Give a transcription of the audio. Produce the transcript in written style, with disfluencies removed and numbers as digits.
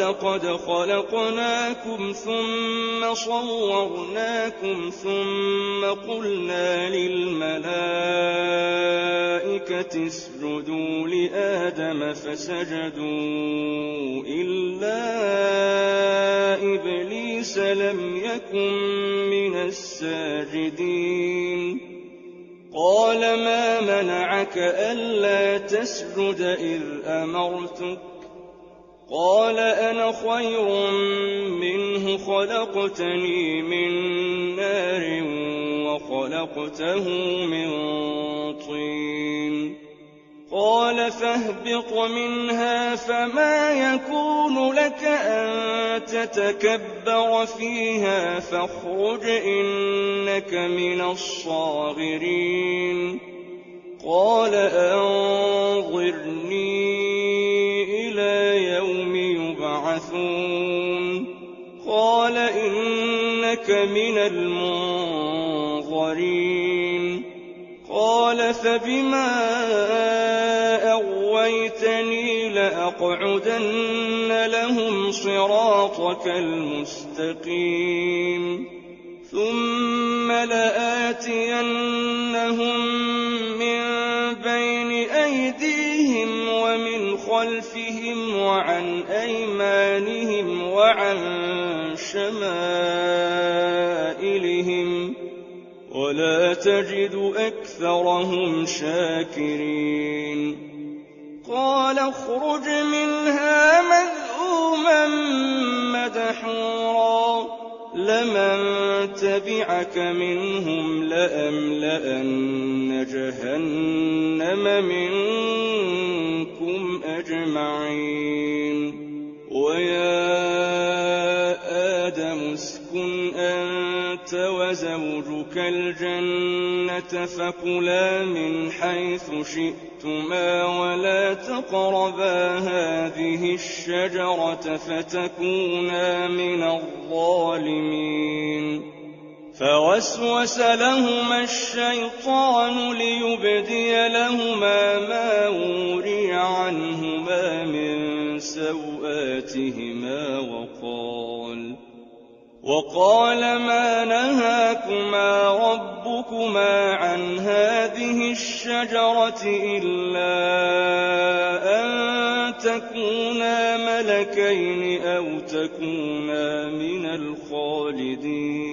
وَلَقَدْ خَلَقْنَاكُمْ ثُمَّ صَوَّرْنَاكُمْ ثُمَّ قُلْنَا لِلْمَلَائِكَةِ اسْجُدُوا لِآدَمَ فَسَجَدُوا إِلَّا إِبْلِيسَ لَمْ يَكُن مِّنَ السَّاجِدِينَ قَالَ مَا مَنَعَكَ أَلَّا تَسْجُدَ إِذْ أَمَرْتُكَ قَالَ أَنَا خَيْرٌ مِّنْهُ خَلَقْتَنِي مِن نَّارٍ وَخَلَقْتَهُ مِن طِينٍ قَالَ فَاهْبِطْ مِنْهَا فَمَا يَكُونُ لَكَ أَن تَتَكَبَّرَ فِيهَا فَاخْرُجْ إِنَّكَ مِنَ الصَّاغِرِينَ قَالَ أَنظِرْنِي إِلَىٰ يَوْمِ يُبْعَثُونَ قَالَ إِنَّكَ مِنَ الْمُنظَرِينَ قَالَ فَبِمَا أَغْوَيْتَنِي لَأَقْعُدَنَّ لَهُمْ صِرَاطَكَ الْمُسْتَقِيمَ ثُمَّ لَآتِيَنَّهُم مِّن بَيْنِ أَيْدِيهِمْ وَمِنْ خَلْفِهِمْ وَعَنْ أَيْمَانِهِمْ وَعَن شَمَائِلِهِمْ وَلَا تَجِدُ أَكْثَرَهُمْ شَاكِرِينَ قَالَ اخْرُجْ مِنْهَا مَذْءُومًا مَّدْحُورًا لَّمَن تَبِعَكَ مِنْهُمْ لَأَمْلَأَنَّ جَهَنَّمَ مِنكُمْ أَجْمَعِينَ وَيَا آدَمُ اسْكُنْ أَنتَ وَزَوْجُكَ الْجَنَّةَ فَكُلَا مِنْ حَيْثُ شِئْتُمَا وَلَا تَقْرَبَا هَٰذِهِ الشَّجَرَةَ فَتَكُونَا مِنَ الظَّالِمِينَ فَوَسْوَسَ لَهُمَا الشَّيْطَانُ لِيُبْدِيَ لَهُمَا مَا وُرِيَ عَنْهُمَا مِن سَوْآتِهِمَا وقال ما نهاكما ربكما عن هذه الشجرة إلا أن تكونا ملكين أو تكونا من الخالدين